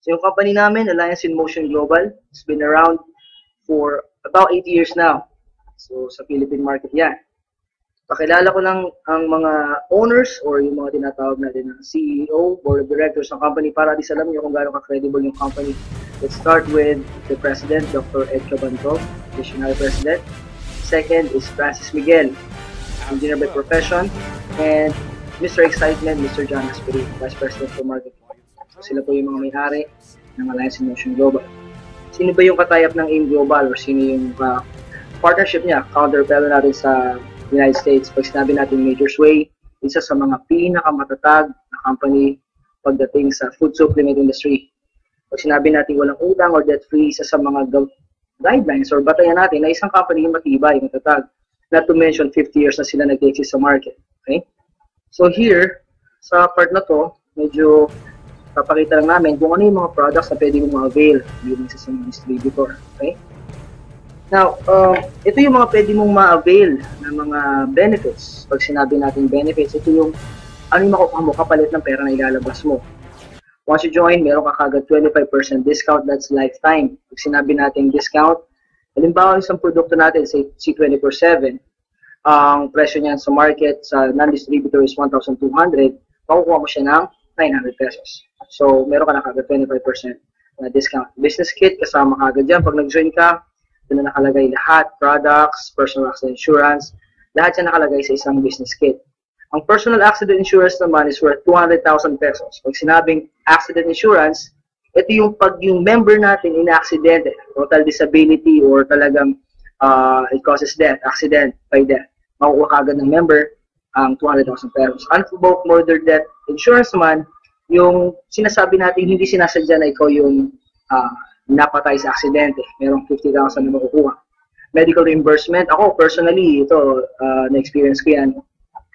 So yung company namin, Alliance in Motion Global, it's been around for about 8 years now. So sa Philippine market yan. Pakilala ko lang ang mga owners or yung mga tinatawag natin na CEO, Board of Directors ng company para at least alam nyo kung gaano ka-credible yung company. Let's start with the President, Dr. Ed Cabantog, Visionary President. Second is Francis Miguel, Engineer by profession. And Mr. Excitement, Mr. John Asperi, Vice President for Marketing. So sila po yung mga may-ari ng Alliance in Motion Global. Sino ba yung katayap ng AIM Global or sino yung partnership niya, counterpart natin sa United States? Pag sinabi natin Major Sway, isa sa mga pinakamatatag na company pagdating sa food supplement industry. Pag sinabi natin walang utang or debt-free, isa sa mga guidelines or batayan natin na isang company yung matibay, matatag. Not to mention 50 years na sila nag-exist sa market. Okay? So here, sa part na to, medyo papakita lang namin kung ano yung mga products na pwede mong ma-avail bilang sa mga distributor. Okay? Now, ito yung mga pwede mong ma-avail ng mga benefits. Pag sinabi natin benefits, ito yung ano yung makukuha mo kapalit ng pera na ilalabas mo. Once you join, meron ka kagad 25% discount, that's lifetime. Pag sinabi natin discount, halimbawa isang produkto natin, say C24/7, ang presyo niyan sa market, sa non-distributor is 1,200, makukuha mo siya ng 900 pesos. So, meron ka na kagad 25% na discount. Business kit, kasama kagad dyan. Pag nag-join ka, doon na nakalagay lahat, products, personal accident insurance, lahat yan nakalagay sa isang business kit. Ang personal accident insurance naman is worth 200,000 pesos. Pag sinabing accident insurance, ito yung pag yung member natin in-accident, total disability or talagang it causes death, accident by death. Makukuha kagad ng member ang 200,000 pesos. Unprovoked murder death insurance naman, yung sinasabi natin hindi sinasadya na ikaw yung napatay sa aksidente. Merong 50,000 na makukuha. Medical reimbursement, ako personally, ito, na-experience ko yan.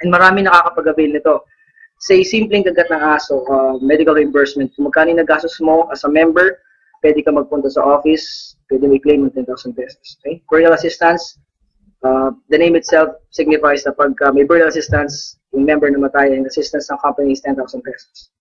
And marami nakakapag-avail nito. Say, simpleng kagat ng aso, medical reimbursement. Kung magkano nagastos mo as a member, pwede ka magpunta sa office, pwede may claim ng 10,000 pesos. Okay? Burial assistance, the name itself signifies na pag may burial assistance, yung member na matay, ang assistance ng company is 10,000 pesos.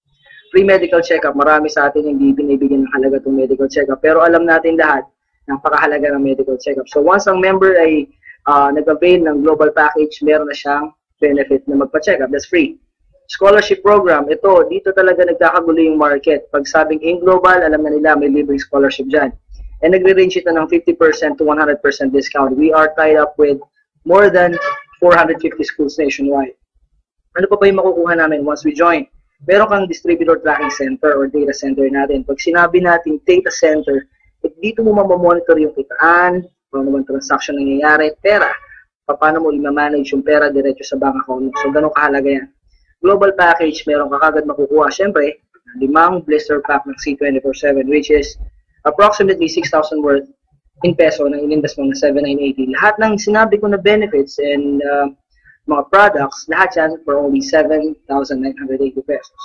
Free medical check-up, marami sa atin hindi binibigyan ng halaga itong medical check-up. Pero alam natin lahat ng pakahalaga ng medical check-up. So once ang member ay nag-avail ng global package, meron na siyang benefit na magpa-check-up. That's free. Scholarship program, ito, dito talaga nagkakagulo yung market. Pag sabing in global, alam na nila may libreng scholarship dyan. And nagre-range ito ng 50% to 100% discount. We are tied up with more than 450 schools nationwide. Ano pa yung makukuha namin once we join? Meron kang distributor tracking center or data center natin. Pag sinabi natin data center, dito mo mamamonitor yung kitaan, paano naman transaction nangyayari, pera, paano mo i-manage yung pera diretso sa bank account mo. So, ganun kahalaga yan. Global package, meron ka kagad makukuha. Siyempre, 5 blister pack ng C24/7, which is approximately 6,000 worth in peso na inindas mo na 7,980. Lahat ng sinabi ko na benefits and mga products, lahat yan for only 7,980 pesos.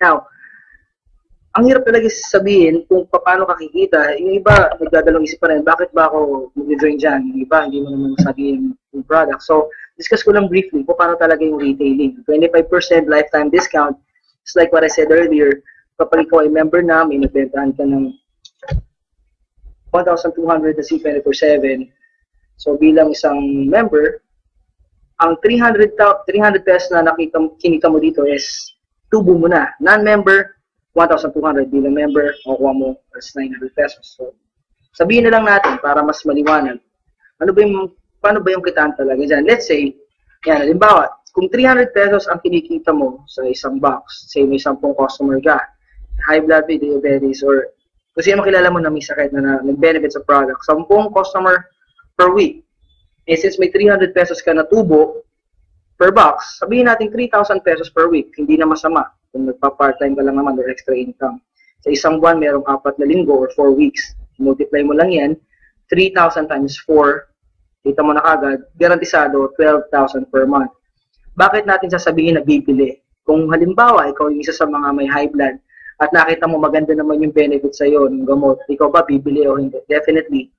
Now, ang hirap talaga sabihin kung paano kakikita. Yung iba, nagdadalong isip pa rin, bakit ba ako mag-join dyan? Yung iba, hindi mo naman sabihin yung product. So, discuss ko lang briefly kung paano talaga yung retailing. 25% lifetime discount, just like what I said earlier, kapag ikaw ay member na, may nagbentahan ka ng 1,200 na C24/7. So, bilang isang member, ang 300 pesos na kinita mo dito is tubo mo na. Non-member, 1,200. Bilang member, makukuha mo as 900 pesos. So, sabihin na lang natin para mas maliwanag. Paano ba yung kitaan talaga dyan? Let's say, yan, halimbawa, kung 300 pesos ang kinikita mo sa isang box, say may 10 customer ka, high blood, diabetes, or kasi makilala mo na may sakit na nag-benefit sa product, 10 customer per week. Eh, since may 300 pesos ka na tubo per box, sabihin natin 3,000 pesos per week. Hindi na masama kung nagpa-part-time ka lang naman or extra income. Sa isang buwan, merong 4 na linggo or 4 weeks. Multiply mo lang yan, 3,000 times 4, kita mo na kagad, garantisado 12,000 per month. Bakit natin sasabihin na bibili? Kung halimbawa, ikaw yung isa sa mga may high blood at nakita mo maganda naman yung benefit sa'yo ng gamot, ikaw ba bibili o hindi? Definitely.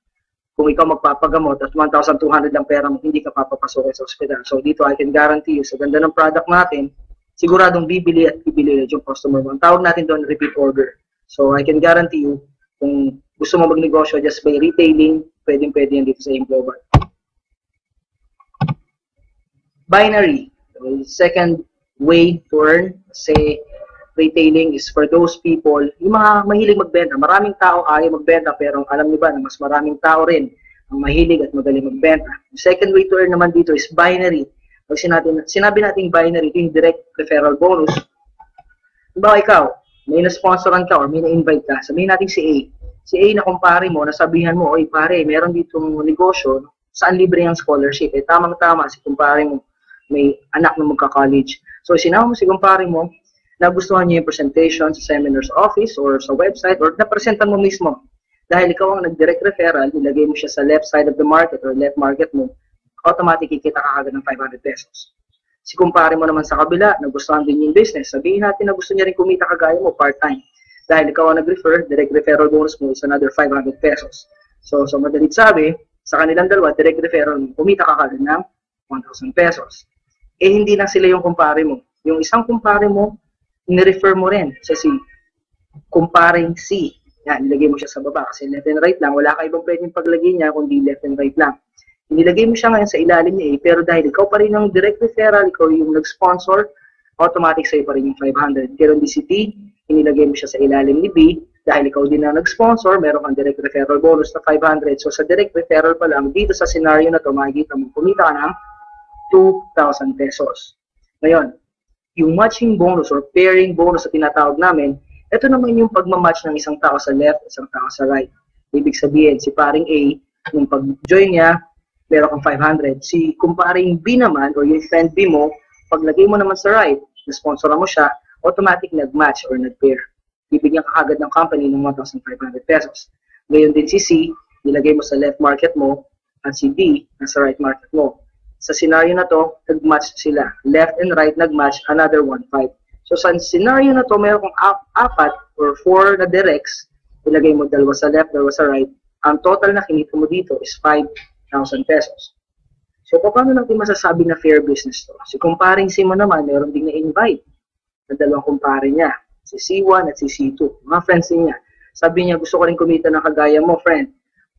Kung ikaw magpapagamot at 1,200 lang pera mo, hindi ka papapasok sa ospital. So dito, I can guarantee you, sa ganda ng product natin, siguradong bibili at bibili yung customer mo. Ang tawag natin doon, repeat order. So I can guarantee you, kung gusto mo magnegosyo just by retailing, pwedeng-pwede yan dito sa AIM Global. Binary, second way to earn, say retailing is for those people, yung mga mahilig magbenta. Maraming tao ayaw magbenta, pero alam niyo ba na mas maraming tao rin ang mahilig at magaling magbenta. The second way to earn naman dito is binary. Pag sinabi natin binary, ito yung direct referral bonus. Diba ikaw, may na-sponsoran ka or may na-invite ka, sabihin natin si A. Si A na kumpare mo, nasabihan mo, oy pare, meron ditong negosyo, saan libre ang scholarship? Eh tamang-tama, si kumpare mo, may anak na magka-college. So sinama mo si kumpare mo, nagustuhan niya yung presentation sa seminar's office or sa website or napresentan mo mismo. Dahil ikaw ang nag-direct referral, nilagay mo siya sa left side of the market or left market mo, automatic kikita ka agad ng 500 pesos. Si kumpare mo naman sa kabila, nagustuhan din yung business. Sabihin natin na gusto niya rin kumita kagaya mo part-time. Dahil ikaw ang nag-refer, direct referral bonus mo is another 500 pesos. So madalit sabi, sa kanilang dalawa, direct referral mo, kumita ka agad ng 1,000 pesos. Eh hindi lang sila yung kumpare mo. Yung isang kumpare mo, ni-refer mo rin sa si kumparing C. Yan, ilagay mo siya sa baba kasi left and right lang. Wala ka ibang pwedeng paglagay niya kundi left and right lang. Inilagay mo siya ngayon sa ilalim niya pero dahil ikaw pa rin yung direct referral, ikaw yung nag-sponsor, automatic sa'yo pa rin yung 500. Pero di si T, inilagay mo siya sa ilalim ni B, dahil ikaw din na nag-sponsor, meron kang direct referral bonus na 500. So sa direct referral pa lang, dito sa scenario na to, makikita mo, kumita ka ng 2,000 pesos. Ngayon, yung matching bonus or pairing bonus na tinatawag namin, ito naman yung pagmamatch ng isang tao sa left at isang tao sa right. Ibig sabihin, si paring A, nung pag-join niya, meron kang 500. Si kumparing B naman, or yung friend B mo, paglagay mo naman sa right, na-sponsoran mo siya, automatic nag-match or nag-pair. Bibigyan ka agad ng company ng 1,500 pesos. Ngayon din si C, nilagay mo sa left market mo, at si D, nasa right market mo. Sa scenario na to, nag-match sila. Left and right, nag-match, another 1,500. So sa scenario na to, meron kang apat or 4 na directs, ilagay mo dalawa sa left, dalawa sa right. Ang total na kinita mo dito is 5,000 pesos. So paano natin masasabi na fair business to? Si kumparing C mo naman, meron ding na-invite na dalawang kumpare niya, si C1 at si C2, mga friends niya. Sabi niya, gusto ko rin kumita ng kagaya mo, friend.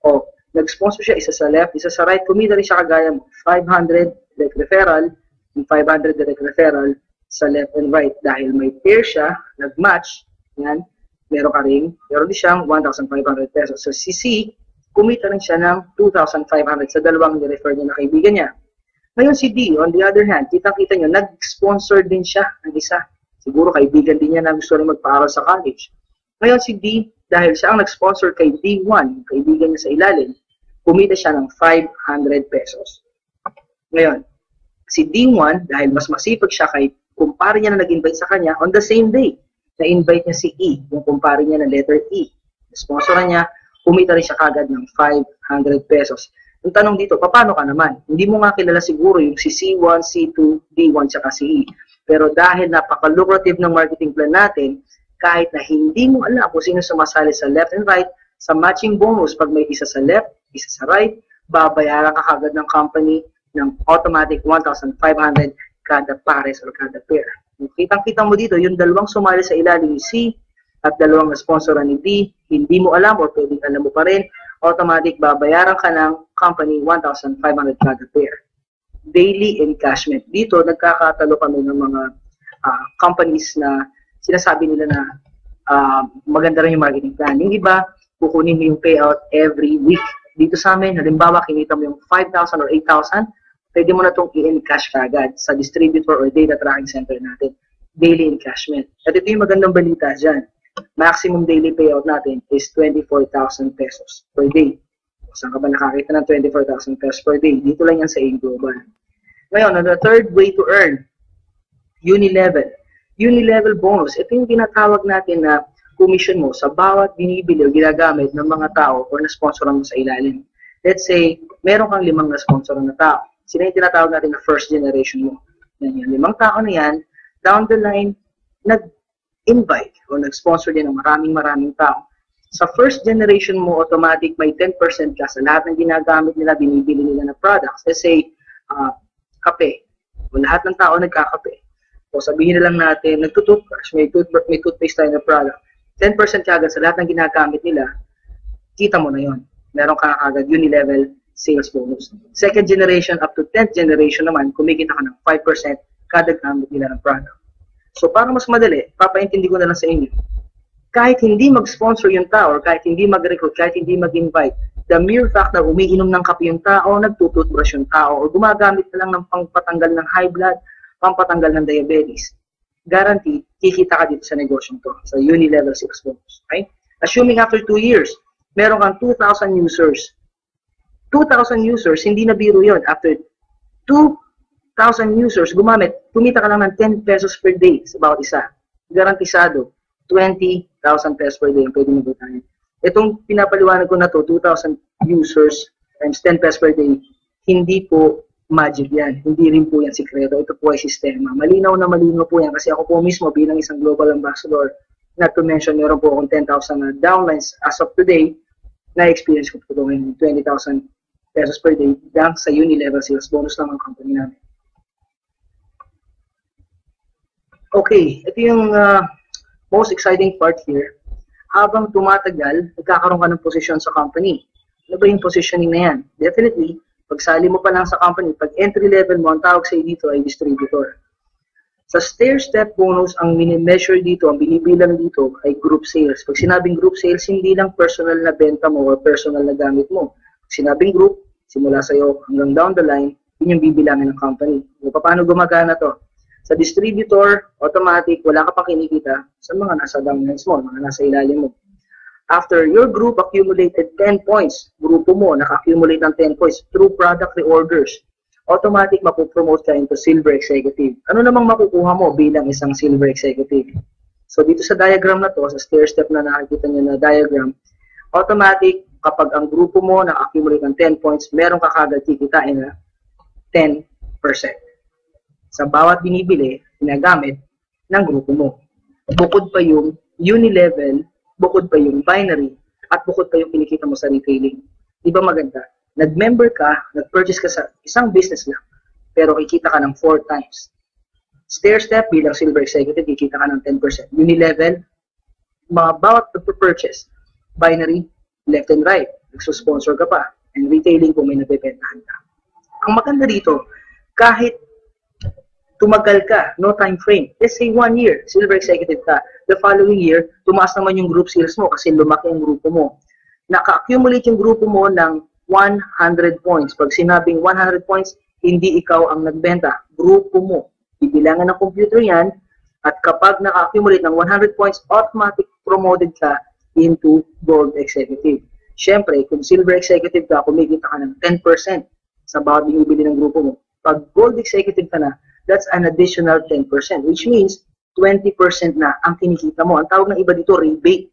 O, nag-sponsor siya, isa sa left, isa sa right, kumita rin siya kagaya mo. 500 direct referral, yung 500 direct referral sa left and right. Dahil may pair siya, nag-match, yan, meron din siyang 1,500 pesos. So si C, kumita rin siya ng 2,500 sa dalawang ni-refer niya na kaibigan niya. Ngayon si D, on the other hand, kita-kita nyo, nag-sponsor din siya ng isa. Siguro kaibigan din niya na gusto rin magpaaral sa college. Ngayon si D, dahil siya ang nag-sponsor kay D1, kaibigan niya sa ilalim, kumita siya ng 500 pesos. Ngayon, si D1, dahil mas masipag siya kay kumpare niya na nag-invite sa kanya, on the same day, na-invite niya si E, yung kumpare niya na letter E. Sponsoran niya, kumita rin siya kagad ng 500 pesos. Yung tanong dito, paano ka naman? Hindi mo nga kilala siguro yung si C1, C2, D1, tsaka si E. Pero dahil napaka-lucrative ng marketing plan natin, kahit na hindi mo alam kung sino sumasali sa left and right, sa matching bonus, pag may isa sa left, isa sa right, babayaran ka kagad ng company ng automatic 1,500 kada pares or kada pair. Kitang-kita mo dito, yung dalawang sumali sa ilalim ni C at dalawang na-sponsoran ni D, hindi mo alam or pwedeng alam mo pa rin, automatic babayaran ka ng company 1,500 kada pair. Daily encashment. Dito, nagkakatalo kami ng mga companies na sinasabi nila na maganda rin yung marketing plan. Yung iba, kukunin mo yung payout every week. Dito sa amin, halimbawa, kinita mo yung 5,000 or 8,000, pwede mo na itong i-encash kagad sa distributor or data tracking center natin. Daily encashment. At ito yung magandang balita dyan. Maximum daily payout natin is 24,000 pesos per day. Saan ka ba nakakita ng 24,000 pesos per day? Dito lang yan sa AIM Global. Ngayon, the third way to earn, Unilevel. Unilevel bonus. Ito yung tinatawag natin na commission mo sa bawat binibili o ginagamit ng mga tao o na-sponsoran mo sa ilalim. Let's say, meron kang 5 na-sponsoran na tao. Sila yung tinatawag natin na first generation mo. Yan, yung 5 tao na yan, down the line, nag-invite o nag-sponsor din ng maraming tao. Sa first generation mo, automatic may 10% ka sa lahat ng ginagamit nila, binibili nila na products. Let's say, kape. O lahat ng tao nagkakape. O sabihin na lang natin, nagtutoothbrush, may toothpaste tayo na product. 10% kagad sa lahat ng ginagamit nila, kita mo na yon. Meron ka agad uni-level sales bonus. Second generation up to 10th generation naman, kumikita ka ng 5% kada gamit nila ng product. So, para mas madali, papaintindi ko na lang sa inyo. Kahit hindi mag-sponsor yung tao, or kahit hindi mag-recruit, kahit hindi mag-invite, the mere fact na umiinom ng kape yung tao, nagtututbrush yung tao, o gumagamit na lang ng pangpatanggal ng high blood, pampatanggal ng diabetes, guaranteed, kikita ka dito sa negosyong to, sa uni-level sales bonus. Okay? Assuming after 2 years, meron kang 2,000 users. 2,000 users, hindi na biro yun. After 2,000 users gumamit, kumita ka lang ng 10 pesos per day sa bawat isa. Garantisado, 20,000 pesos per day ang pwede mo butahin. Itong pinapaliwanag ko na to, 2,000 users times 10 pesos per day, hindi po magic yan. Hindi rin po yan sikreto. Ito po ay sistema. Malinaw na malinaw po yan kasi ako po mismo bilang isang global ambassador, not to mention, meron po akong 10,000 na downlines as of today, na-experience ko po ito ngayon, 20,000 pesos per day lang sa uni-level sales bonus lang ang company namin. Okay, ito yung most exciting part here. Habang tumatagal, nagkakaroon ka ng posisyon sa company. Ano ba yung positioning na yan? Definitely, pagsali mo pa lang sa company, pag entry level mo, ang tawag sa'yo dito ay distributor. Sa stair-step bonus, ang mini-measure dito, ang binibilang dito ay group sales. Pag sinabing group sales, hindi lang personal na benta mo o personal na gamit mo. Pag sinabing group, simula sa'yo hanggang down the line, yun yung bibilangin ng company. O paano gumagana to? Sa distributor, automatic, wala ka pang kinikita sa mga nasa downlines mo, mga nasa ilalim mo. After your group accumulated 10 points, grupo mo naka-accumulate ng 10 points through product reorders, automatic mapupromote ka into silver executive. Ano namang makukuha mo bilang isang silver executive? So dito sa diagram na to, sa stair step na nakikita nyo na diagram, automatic kapag ang grupo mo na-accumulate ng 10 points, meron ka kagad kikitain na 10% sa bawat binibili, ginagamit ng grupo mo. Bukod pa yung uni-level, bukod pa yung binary, at bukod pa yung kinikita mo sa retailing. Di ba maganda? Nag-member ka, nag-purchase ka sa isang business lang, pero kikita ka ng 4 times. Stair step bilang silver executive, kikita ka ng 10%. Uni-level, mga bawat purchase, binary, left and right, nagsusponsor ka pa, and retailing kung may nabibentahan ka. Ang maganda dito, kahit tumagal ka, no time frame, let's say 1 year, silver executive ka, the following year, tumaas naman yung group sales mo kasi lumaki ang grupo mo. Naka-accumulate yung grupo mo ng 100 points. Pag sinabing 100 points, hindi ikaw ang nagbenta, grupo mo. Ibilangan ng computer yan, at kapag naka-accumulate ng 100 points, automatic promoted ka into gold executive. Siyempre, kung silver executive ka, kumikita ka ng 10% sa bawat binibili ng grupo mo. Pag gold executive ka na, that's an additional 10%, which means 20% na ang kinikita mo. Ang tawag ng iba dito, rebate.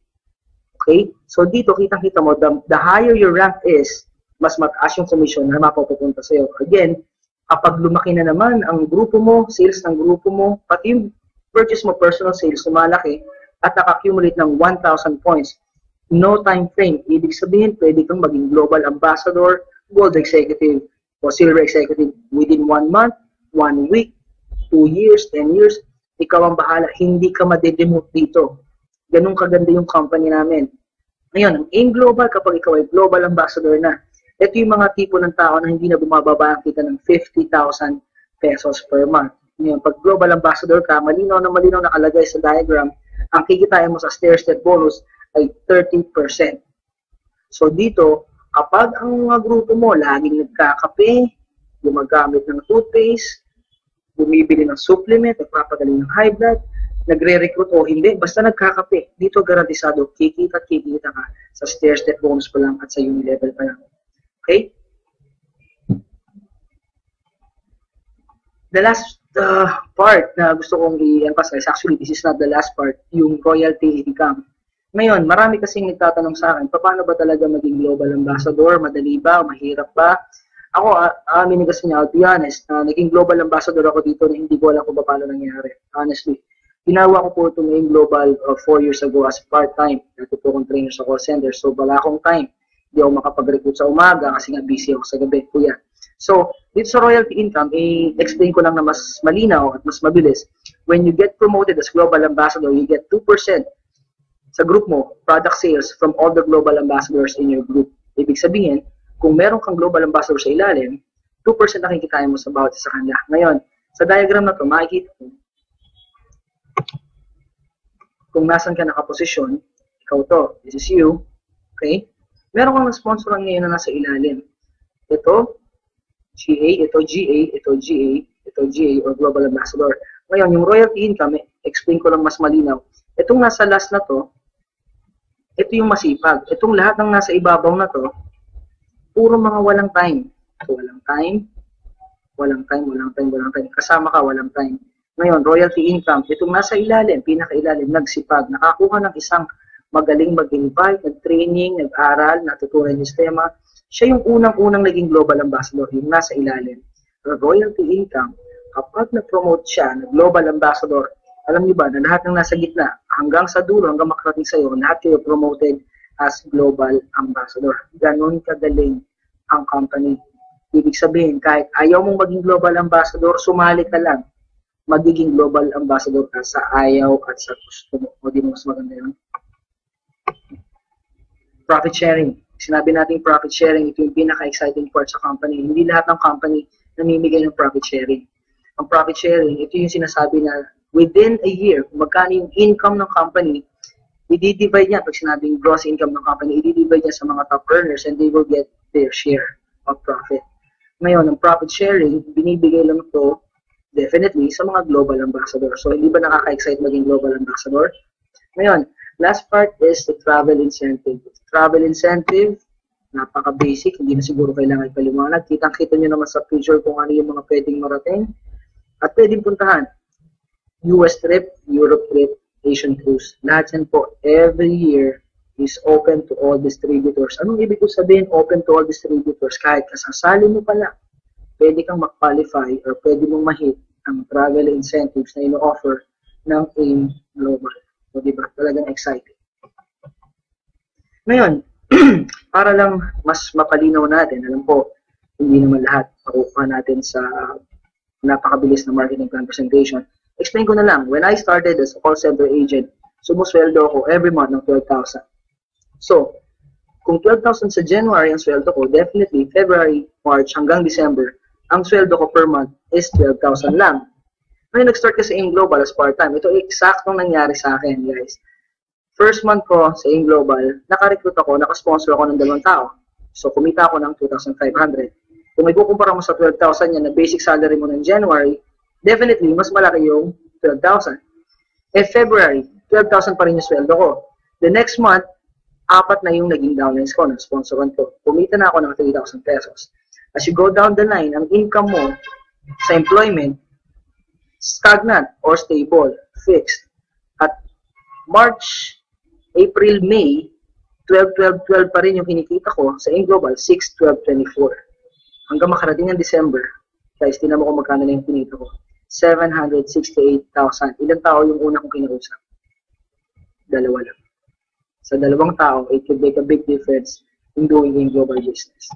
Okay? So dito, kitang-kita mo, the higher your rank is, mas mataas yung commission na mapupunta sa'yo. Again, kapag lumaki na naman ang grupo mo, sales ng grupo mo, pati yung purchase mo, personal sales, lumalaki, at naka-accumulate ng 1,000 points, no time frame. Ibig sabihin, pwede kang maging global ambassador, gold executive, o silver executive within 1 month, 1 week, 2 years, 10 years, ikaw ang bahala. Hindi ka madedemote dito. Ganun kaganda yung company namin. Ngayon, ang AIM Global, kapag ikaw ay global ambassador na, ito yung mga tipo ng tao na hindi na bumababa ang kita ng 50,000 pesos per month. Ngayon, pag global ambassador ka, malinaw na nakalagay sa diagram, ang kikitain mo sa stair-step bonus ay 30%. So dito, kapag ang mga grupo mo laging nagkakape, gumagamit ng toothpaste, bumibili ng supplement, nagpapagaling ng high blood, nagre-recruit o hindi, basta nagkakape, dito garantisado, kikita ka sa stair-step bonus pa lang at sa uni-level pa lang. Okay? The last part na gusto kong i-emphasize, actually this is not the last part, yung royalty income. Ngayon, marami kasing nagtatanong sa akin, paano ba talaga maging global ambassador? Madali ba? Mahirap ba? Ako, aminin kasi niya, I'll be honest, naging global ambassador ako dito na hindi ko alam kung paano nangyari. Honestly, ginawa ko po ito ngayong global 4 years ago as part-time. Dito po akong trainer sa call center, so wala akong time. Hindi ako makapag-recruit sa umaga kasi nga busy ako sa gabi. Kuya. So, dito sa royalty income, i-explain ko lang na mas malinaw at mas mabilis. When you get promoted as global ambassador, you get 2% sa group mo, product sales from all the global ambassadors in your group. Ibig sabihin, kung meron kang global ambassador sa ilalim, 2% na kikitain mo sa bawat isa kanila. Ngayon, sa diagram na to, makikita mo kung nasan ka nakaposisyon, ikaw to, this is you, okay? Meron kang sponsoran ngayon na nasa ilalim. Ito, GA, ito GA, ito GA, ito GA, or Global Ambassador. Ngayon, yung royalty income, explain ko lang mas malinaw. Itong nasa last na to, ito yung masipag. Itong lahat ng nasa ibabaw na to, puro mga walang time. So, walang time, walang time, walang time, walang time. Kasama ka, walang time. Ngayon, royalty income, itong nasa ilalim, pinakailalim, nagsipag, nakakuha ng isang magaling mag-invite, nag-training, nag-aral, natutunan yung sistema. Siya yung unang-unang naging global ambassador, yung nasa ilalim. The royalty income, kapag na-promote siya, na global ambassador, alam niyo ba na lahat ng nasa gitna, hanggang sa dulo, hanggang makarating sa'yo, lahat kayo promoted as global ambassador. Ganon kagaling ang company. Ibig sabihin, kahit ayaw mong maging global ambassador, sumali ka lang. Magiging global ambassador ka sa ayaw at sa gusto mo. O di mo mas maganda yun? Profit sharing. Sinabi natin profit sharing, ito yung pinaka-exciting part sa company. Hindi lahat ng company namimigay ng profit sharing. Ang profit sharing, ito yung sinasabi na within a year, kung magkano yung income ng company, i-divide niya, pag sinabing gross income ng company, i-divide niya sa mga top earners and they will get their share of profit. Ngayon, ang profit sharing, binibigay lang ito definitely sa mga global ambassador. So, hindi ba nakaka-excite maging global ambassador? Ngayon, last part is the travel incentive. Travel incentive, napaka-basic, hindi na siguro kailangan ipaliwanag. Kitang-kita nyo naman sa picture kung ano yung mga pwedeng marating at pwedeng puntahan. US trip, Europe trip, Asian cruise. Lahat yan po, every year is open to all distributors. Anong ibig ko sabihin, open to all distributors? Kahit kasasali mo pala, pwede kang mag-qualify or pwede mong ma-hit ang travel incentives na ino-offer ng AIM Global. So, diba? Talagang exciting. Ngayon, para lang mas mapalinaw natin, alam po, hindi naman lahat makukuha natin sa napakabilis na marketing plan presentation. Explain ko na lang, when I started as a call center agent, sumusweldo ako every month ng 12,000. So, kung 12,000 sa January ang sweldo ko, definitely February, March hanggang December, ang sweldo ko per month is 12,000 lang. Ngayon, nag-start kasi AIM Global as part-time. Ito eksaktong nangyari sa akin, guys. First month ko sa AIM Global, naka-recruit ako, naka-sponsor ako ng 2 tao. So, kumita ako ng 2,500. Kung ikukumpara mo sa 12,000 yan na basic salary mo ng January, definitely, mas malaki yung 12,000. February, 12,000 pa rin yung sweldo ko. The next month, 4 na yung naging downlines ko, na-sponsoran ko. Kumita na ako ng 3,000 pesos. As you go down the line, ang income mo sa employment, stagnant or stable, fixed. At March, April, May, 12 pa rin yung kinikita ko sa AIM Global, 6, 12, 24. Hanggang makarating ng December, guys, tinan mo kung magkano na yung kinita ko. 768,000. Ilang tao yung una kong kinausap? 2 lang. Sa 2 tao, it could make a big difference in doing AIM Global business.